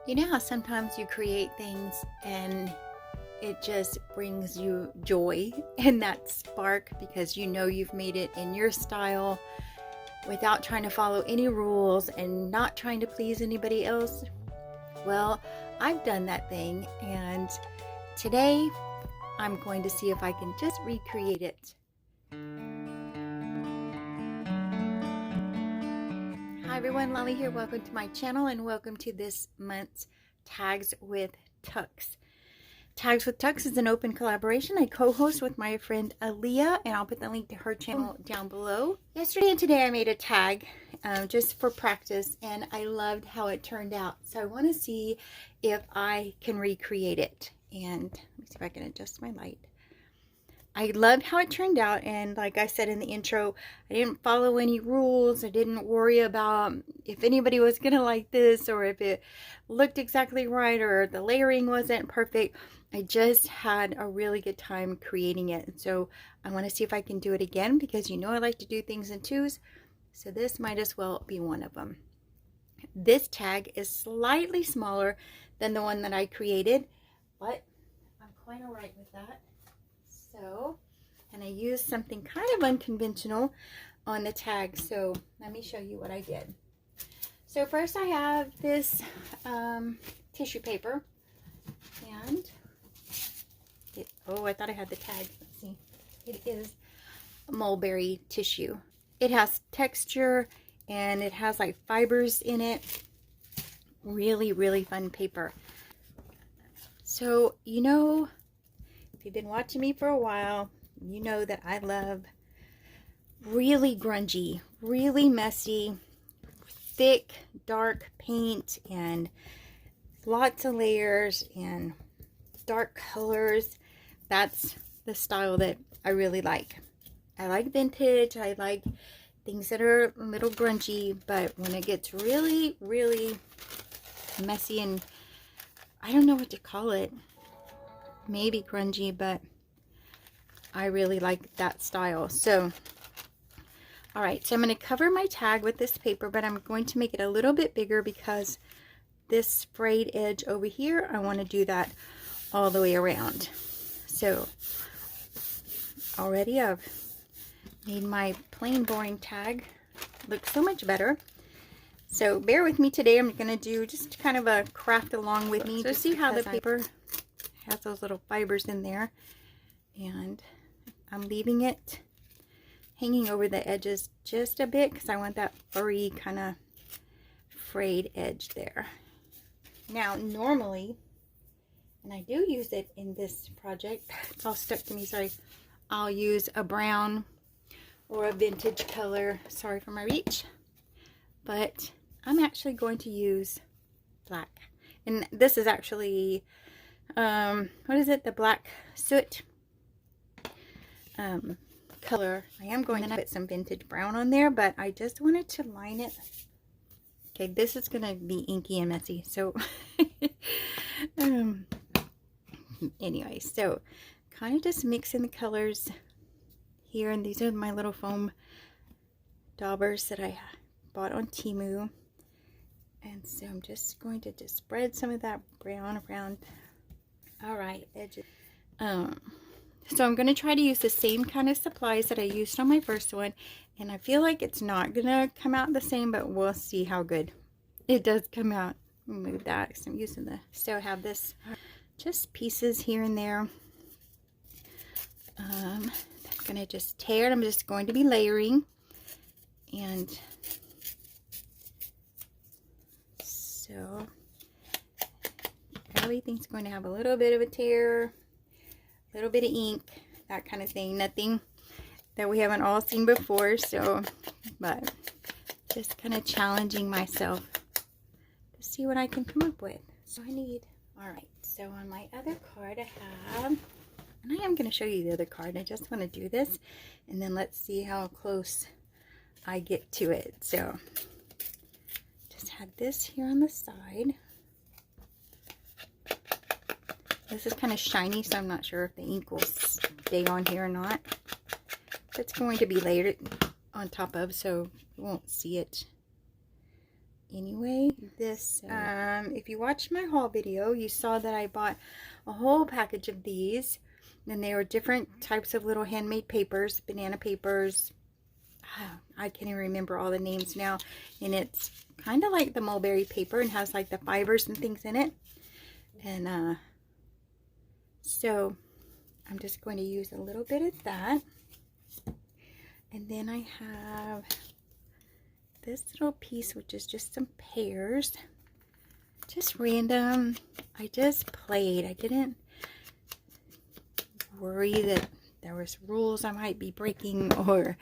You know how sometimes you create things and it just brings you joy and that spark because you know you've made it in your style without trying to follow any rules and not trying to please anybody else? Well, I've done that thing, and today I'm going to see if I can just recreate it. Hi everyone, Lolly here. Welcome to my channel and welcome to this month's Tags with Tucks. Tags with Tucks is an open collaboration I co-host with my friend Aaliyah, and I'll put the link to her channel down below. Yesterday and today I made a tag just for practice, and I loved how it turned out. So I want to see if I can recreate it. And let me see if I can adjust my light. I loved how it turned out, and like I said in the intro, I didn't follow any rules. I didn't worry about if anybody was gonna like this or if it looked exactly right or the layering wasn't perfect. I just had a really good time creating it. So I want to see if I can do it again, because you know I like to do things in twos, so this might as well be one of them. This tag is slightly smaller than the one that I created, but I'm quite all right with that. So, and I used something kind of unconventional on the tag, so let me show you what I did. So first I have this tissue paper, and I thought I had the tag. Let's see. It is mulberry tissue. It has texture and it has like fibers in it. Really fun paper. So, you know, if you've been watching me for a while, you know that I love really grungy, really messy, thick, dark paint and lots of layers and dark colors. That's the style that I really like. I like vintage. I like things that are a little grungy, but when it gets really messy and I don't know what to call it, maybe grungy, but I really like that style. So alright, so I'm going to cover my tag with this paper, but I'm going to make it a little bit bigger because this frayed edge over here, I want to do that all the way around. So already I've made my plain boring tag look so much better. So bear with me today. I'm going to do just kind of a craft along with me. So see how the paper has those little fibers in there, and I'm leaving it hanging over the edges just a bit because I want that furry kind of frayed edge there. Now normally, and I do use it in this project, it's all stuck to me, sorry, I'll use a brown or a vintage color, sorry for my reach, but I'm actually going to use black. And this is actually what is it, the black soot color. I am going to put some vintage brown on there, but I just wanted to line it. Okay, this is gonna be inky and messy, so anyway, so kind of just mixing the colors here, and these are my little foam daubers that I bought on Temu, and so I'm just going to just spread some of that brown around. All right, edges. So I'm going to try to use the same kind of supplies that I used on my first one, and I feel like it's not going to come out the same, but we'll see how good it does come out. Move that because I'm using the, so I have this just pieces here and there. I'm going to just tear it. I'm just going to be layering, and so everything's going to have a little bit of a tear, a little bit of ink, that kind of thing. Nothing that we haven't all seen before, so, but just kind of challenging myself to see what I can come up with. So I need, alright, so on my other card I have, and I am going to show you the other card. I just want to do this, and then let's see how close I get to it. So just had this here on the side. This is kind of shiny, so I'm not sure if the ink will stay on here or not. It's going to be layered on top of, so you won't see it anyway. This, if you watched my haul video, you saw that I bought a whole package of these. And they were different types of little handmade papers, banana papers. I can't even remember all the names now. And it's kind of like the mulberry paper and has like the fibers and things in it. And so I'm just going to use a little bit of that. And then I have this little piece, which is just some pears. Just random. I just played. I didn't worry that there was rules I might be breaking, or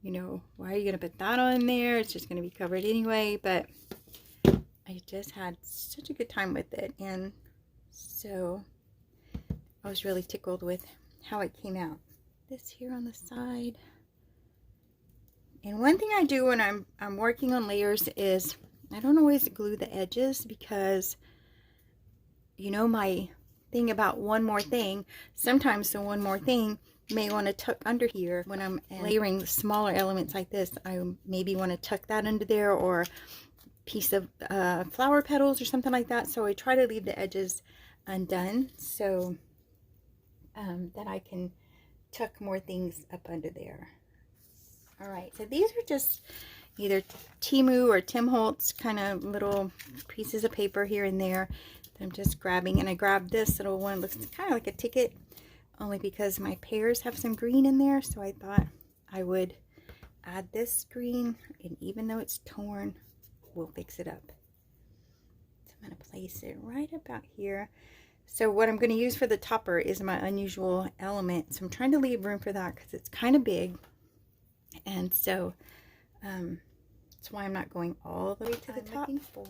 you know, why are you gonna put that on there? It's just gonna be covered anyway. But I just had such a good time with it, and so I was really tickled with how it came out. This here on the side. And one thing I do when I'm working on layers is I don't always glue the edges, because you know my thing about one more thing, sometimes the one more thing may want to tuck under here. When I'm layering smaller elements like this, I maybe want to tuck that under there, or a piece of flower petals or something like that. So I try to leave the edges undone so that I can tuck more things up under there. All right, so these are just either Temu or Tim Holtz kind of little pieces of paper here and there. I'm just grabbing, and I grabbed this little one. It looks kind of like a ticket, only because my pears have some green in there, so I thought I would add this green, and even though it's torn, we'll fix it up. So I'm going to place it right about here. So what I'm going to use for the topper is my unusual element, so I'm trying to leave room for that because it's kind of big, and so that's why I'm not going all the way to the top. Looking for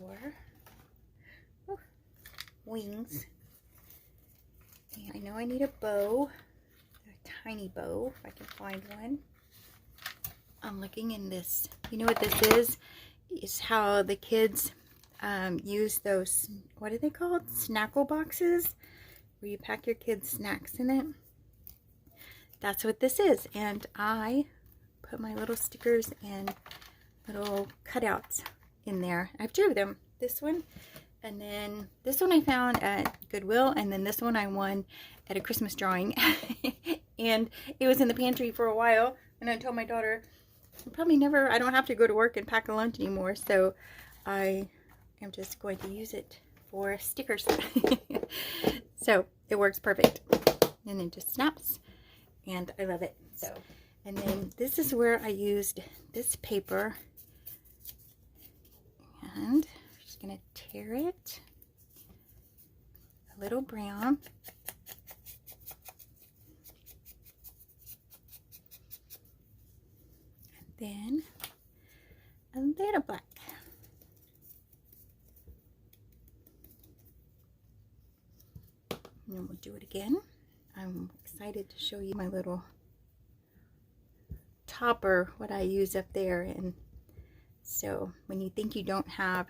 wings. And I know I need a bow, a tiny bow, if I can find one. I'm looking in this. You know what this is? Is how the kids use those, what are they called? Snackle boxes, where you pack your kids' snacks in it. That's what this is. And I put my little stickers and little cutouts in there. I have two of them. This one, and then this one I found at Goodwill, and then this one I won at a Christmas drawing. And it was in the pantry for a while, and I told my daughter, I don't have to go to work and pack a lunch anymore, so I am just going to use it for stickers. So it works perfect, and it just snaps, and I love it. So, and then this is where I used this paper, and I'm just gonna tear it a little brown. Then a little black. And then we'll do it again. I'm excited to show you my little topper, what I use up there. And so when you think you don't have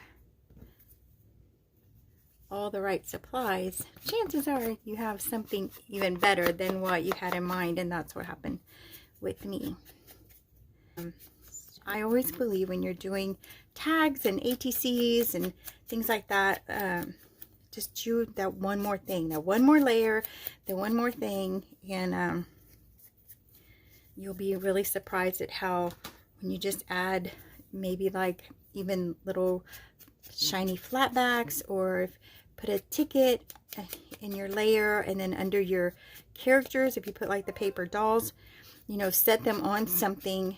all the right supplies, chances are you have something even better than what you had in mind, and that's what happened with me. I always believe when you're doing tags and ATCs and things like that, just do that one more thing, that one more layer, the one more thing, and you'll be really surprised at how when you just add maybe like even little shiny flatbacks, or put a ticket in your layer, and then under your characters, if you put like the paper dolls, you know, set them on something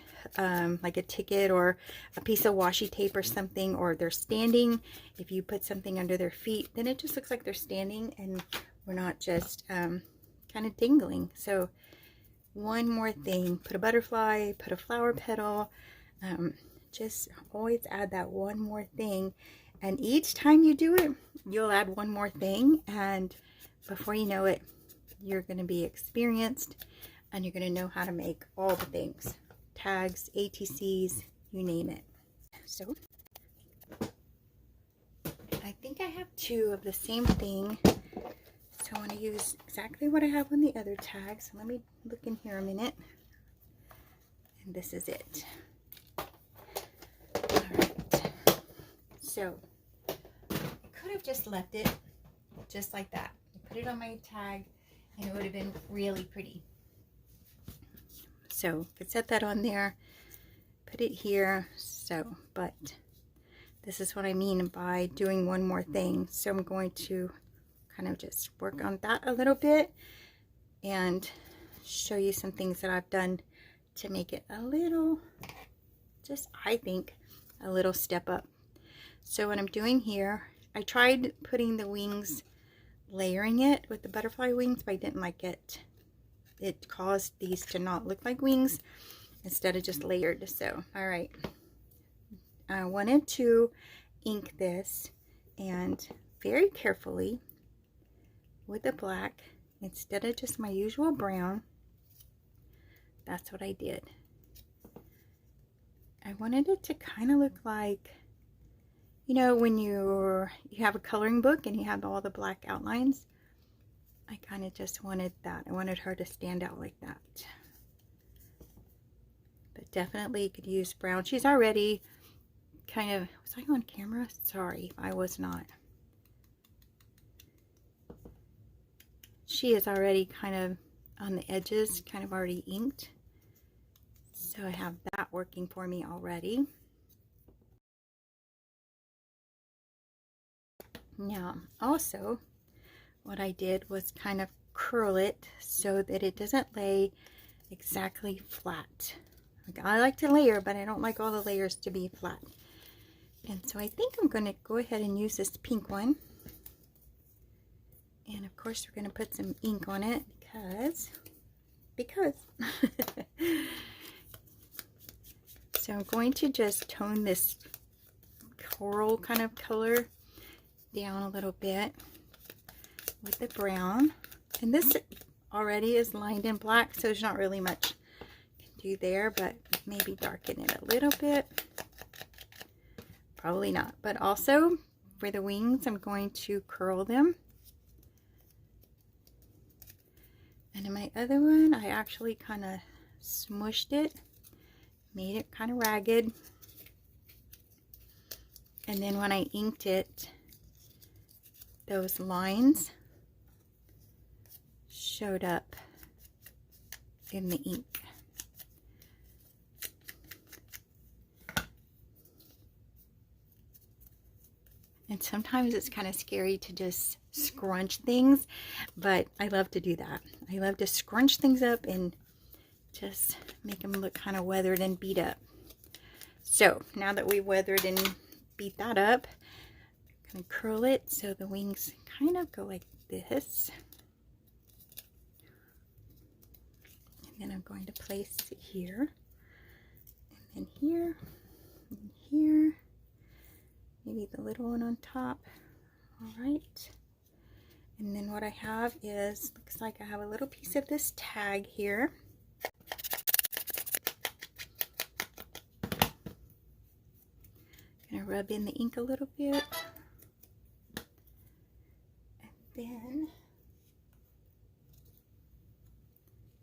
like a ticket or a piece of washi tape or something, or they're standing. If you put something under their feet, then it just looks like they're standing, and we're not just kind of dangling. So one more thing, put a butterfly, put a flower petal, just always add that one more thing, and each time you do it, you'll add one more thing, and before you know it, you're going to be experienced, and you're going to know how to make all the things. Tags, ATCs, you name it. So, I think I have two of the same thing. So I want to use exactly what I have on the other tag. So let me look in here a minute. And this is it. Alright. So I could have just left it just like that. I put it on my tag and it would have been really pretty. So I could set that on there, put it here. So, but this is what I mean by doing one more thing. So I'm going to kind of just work on that a little bit and show you some things that I've done to make it a little, just I think, a little step up. So what I'm doing here, I tried putting the wings, layering it with the butterfly wings, but I didn't like it. It caused these to not look like wings instead of just layered. So, all right. I wanted to ink this, and very carefully with the black, instead of just my usual brown, that's what I did. I wanted it to kind of look like, you know, when you have a coloring book and you have all the black outlines. I kind of just wanted that. I wanted her to stand out like that. But definitely you could use brown. She's already kind of, was I on camera? Sorry, I was not. She is already kind of on the edges, kind of already inked. So I have that working for me already. Now, also, what I did was kind of curl it so that it doesn't lay exactly flat. I like to layer, but I don't like all the layers to be flat. And so I think I'm going to go ahead and use this pink one. And of course we're going to put some ink on it because so I'm going to just tone this coral kind of color down a little bit with the brown. And this already is lined in black, so there's not really much I can do there, but maybe darken it a little bit. Probably not. But also for the wings, I'm going to curl them. And in my other one, I actually kind of smushed it, made it kind of ragged. And then when I inked it, those lines showed up in the ink. And sometimes it's kind of scary to just scrunch things, but I love to do that. I love to scrunch things up and just make them look kind of weathered and beat up. So now that we weathered and beat that up, I'm going to curl it so the wings kind of go like this. And then I'm going to place it here, and then here, and here. Maybe the little one on top. All right. And then what I have is, looks like I have a little piece of this tag here. Gonna rub in the ink a little bit. And then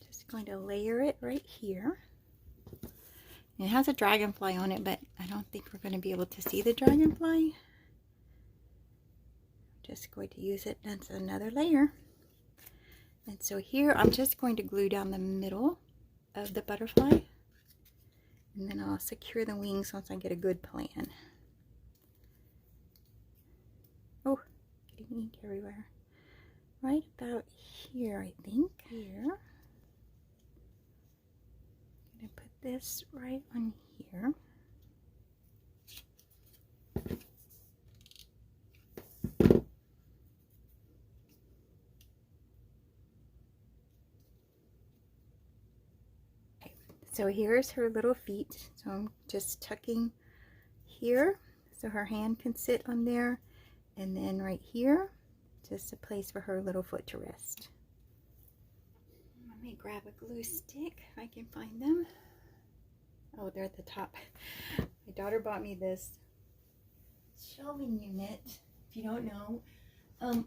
just going to layer it right here. It has a dragonfly on it, but I don't think we're going to be able to see the dragonfly. Just going to use it as another layer. And so here I'm just going to glue down the middle of the butterfly. And then I'll secure the wings once I get a good plan. Oh, getting ink everywhere. Right about here, I think. Here. I'm going to put this right on here. Okay, so here's her little feet. So I'm just tucking here so her hand can sit on there, and then right here, just a place for her little foot to rest. Let me grab a glue stick if I can find them. Oh, they're at the top. My daughter bought me this shelving unit. If you don't know, I'm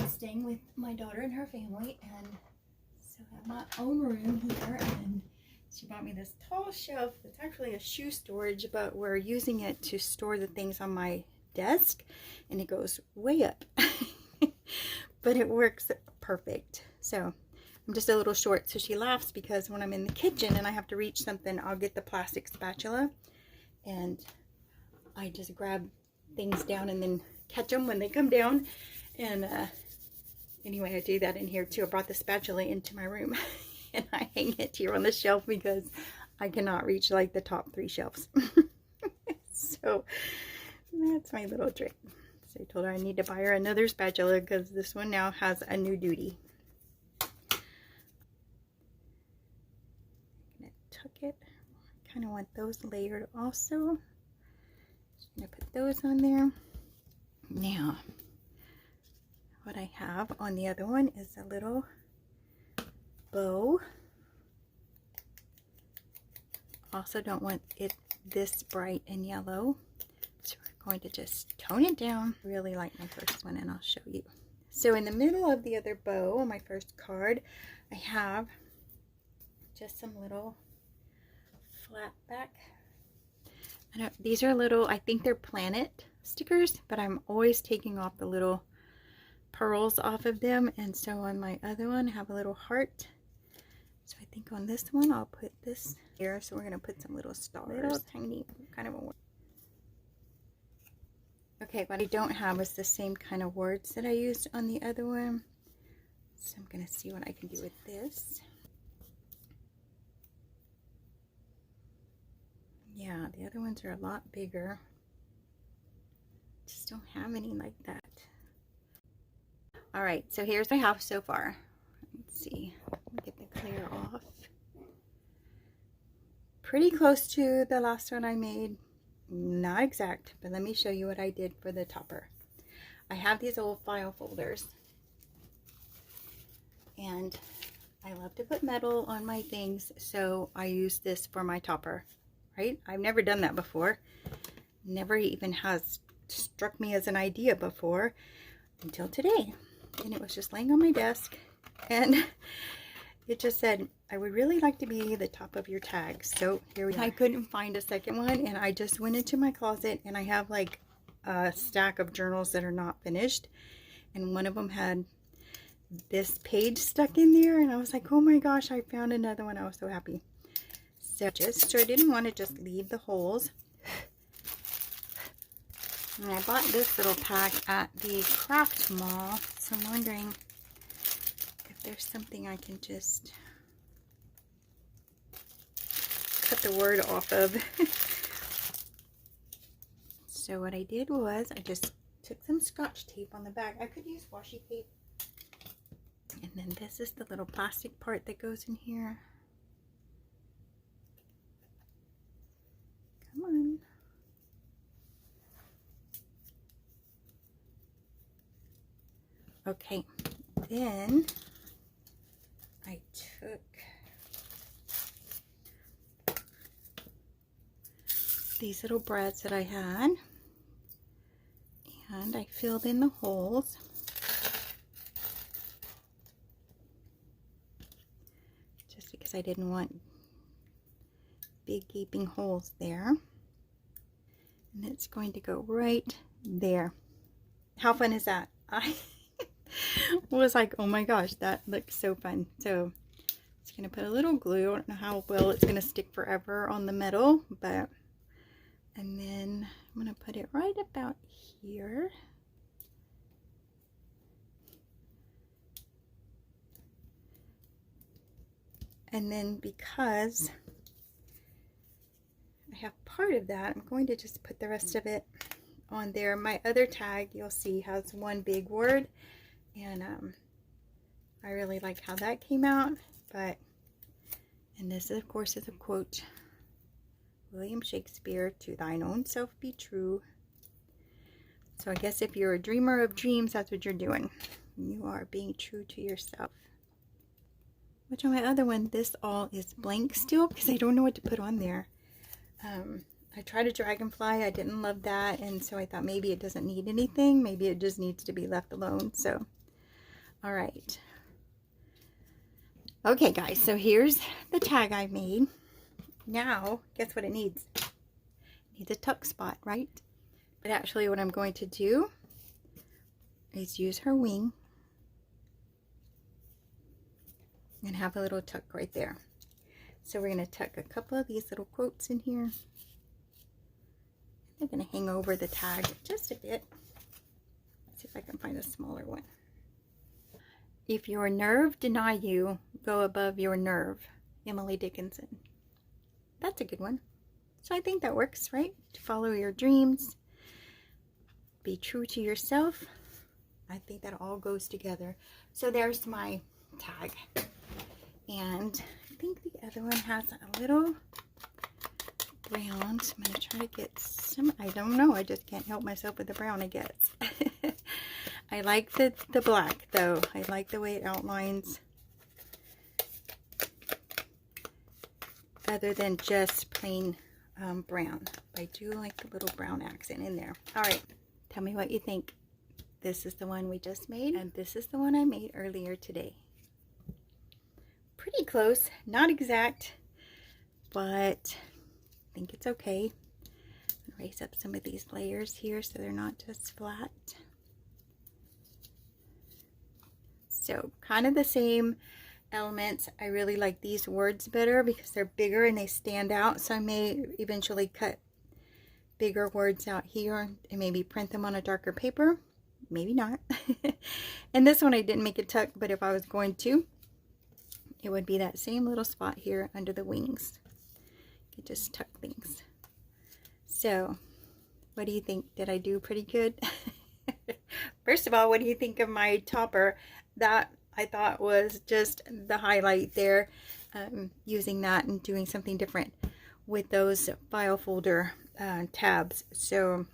staying with my daughter and her family, and so I have my own room here, and she bought me this tall shelf. It's actually a shoe storage, but we're using it to store the things on my desk, and it goes way up. But it works perfect. So I'm just a little short, so she laughs because when I'm in the kitchen and I have to reach something, I'll get the plastic spatula and I just grab things down and then catch them when they come down. And anyway, I do that in here too. I brought the spatula into my room and I hang it here on the shelf because I cannot reach like the top 3 shelves. So that's my little trick. So I told her I need to buy her another spatula because this one now has a new duty. It. I kind of want those layered also. Just gonna put those on there. Now, what I have on the other one is a little bow. Also don't want it this bright and yellow, so we're going to just tone it down. I really like my first one, and I'll show you. So in the middle of the other bow on my first card, I have just some little flat back. These are little, I think they're planet stickers, but I'm always taking off the little pearls off of them. And so on my other one I have a little heart. So I think on this one I'll put this here. So we're going to put some little stars, little tiny kind of a word. Okay, what I don't have is the same kind of words that I used on the other one, so I'm going to see what I can do with this. Yeah, the other ones are a lot bigger. Just don't have any like that. All right, so here's what I have so far. Let's see, get the clear off. Pretty close to the last one I made. Not exact, but let me show you what I did for the topper. I have these old file folders, and I love to put metal on my things, so I use this for my topper. Right? I've never done that before. Never even has struck me as an idea before until today. And it was just laying on my desk, and it just said, I would really like to be the top of your tags. So here we are. I couldn't find a second one, and I just went into my closet, and I have like a stack of journals that are not finished, and one of them had this page stuck in there, and I was like, oh my gosh, I found another one. I was so happy. So I didn't want to just leave the holes. And I bought this little pack at the craft mall, so I'm wondering if there's something I can just cut the word off of. So what I did was I just took some Scotch tape on the back. I could use washi tape. And then this is the little plastic part that goes in here. Come on. Okay, then I took these little brads that I had, and I filled in the holes. Just because I didn't want big gaping holes there. And it's going to go right there. How fun is that? I was like, oh my gosh, that looks so fun. So it's going to put a little glue. I don't know how well it's going to stick forever on the metal, but, and then I'm going to put it right about here. And then because I have part of that, I'm going to just put the rest of it on there. My other tag, you'll see, has one big word, and I really like how that came out. But, and this of course is a quote, William Shakespeare, "To thine own self be true." So I guess if you're a dreamer of dreams, that's what you're doing. You are being true to yourself. Which on my other one, this all is blank still because I don't know what to put on there. I tried a dragonfly. I didn't love that, and so I thought maybe it doesn't need anything. Maybe it just needs to be left alone. So, all right. Okay, guys, so here's the tag I made. Now, guess what it needs? It needs a tuck spot, right? But actually what I'm going to do is use her wing and have a little tuck right there. So we're going to tuck a couple of these little quotes in here. They're going to hang over the tag just a bit. Let's see if I can find a smaller one. If your nerve deny you, go above your nerve. Emily Dickinson. That's a good one. So I think that works, right? To follow your dreams. Be true to yourself. I think that all goes together. So there's my tag. And I think the other one has a little brown. So I'm going to try to get some. I don't know. I just can't help myself with the brown, I guess. I like the black, though. I like the way it outlines. Other than just plain brown. I do like the little brown accent in there. All right. Tell me what you think. This is the one we just made, and this is the one I made earlier today. Pretty close, not exact, but I think it's okay. Raise up some of these layers here so they're not just flat. So kind of the same elements. I really like these words better because they're bigger and they stand out, so I may eventually cut bigger words out here and maybe print them on a darker paper. Maybe not. And this one I didn't make a tuck, but if I was going to, it would be that same little spot here under the wings. You could just tuck things. So what do you think? Did I do pretty good? First of all, what do you think of my topper? That I thought was just the highlight there, using that and doing something different with those file folder tabs. So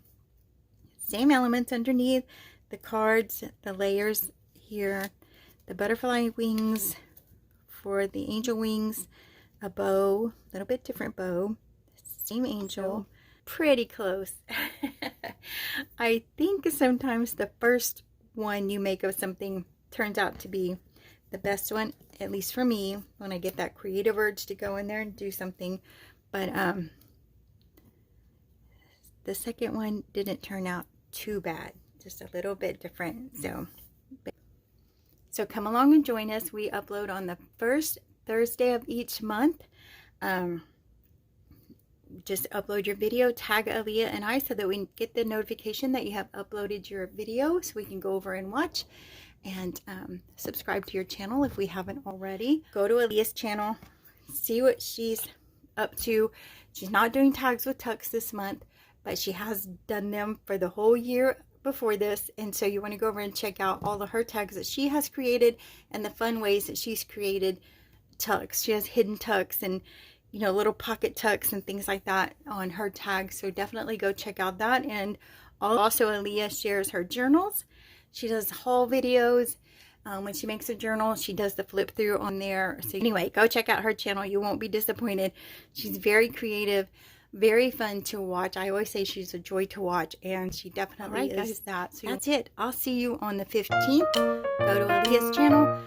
same elements underneath, the cards, the layers here, the butterfly wings for the angel wings, a bow, a little bit different bow, same angel, pretty close. I think sometimes the first one you make of something turns out to be the best one, at least for me, when I get that creative urge to go in there and do something. But the second one didn't turn out too bad, just a little bit different. So come along and join us. We upload on the first Thursday of each month. Just upload your video, tag Aaliyah and I so that we get the notification that you have uploaded your video, so we can go over and watch. And subscribe to your channel if we haven't already. Go to Aaliyah's channel, see what she's up to. She's not doing tags with tucks this month, but she has done them for the whole year before this, and so you want to go over and check out all of her tags that she has created and the fun ways that she's created tucks. She has hidden tucks and, you know, little pocket tucks and things like that on her tag, so definitely go check out that. And also Aaliyah shares her journals. She does haul videos. When she makes a journal, she does the flip through on there. So anyway, go check out her channel. You won't be disappointed. She's very creative, very fun to watch. I always say she's a joy to watch, and she definitely is that. So that's it. I'll see you on the 15th. Go to Aaliyah's channel,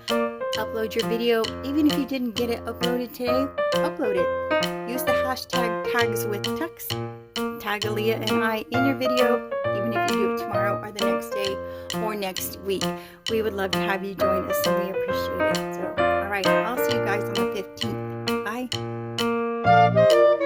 upload your video. Even if you didn't get it uploaded today, upload it. Use the hashtag tagswithtucks. Tag Aaliyah and I in your video, even if you do it tomorrow or the next day or next week. We would love to have you join us, and we appreciate it. So, all right, I'll see you guys on the 15th. Bye.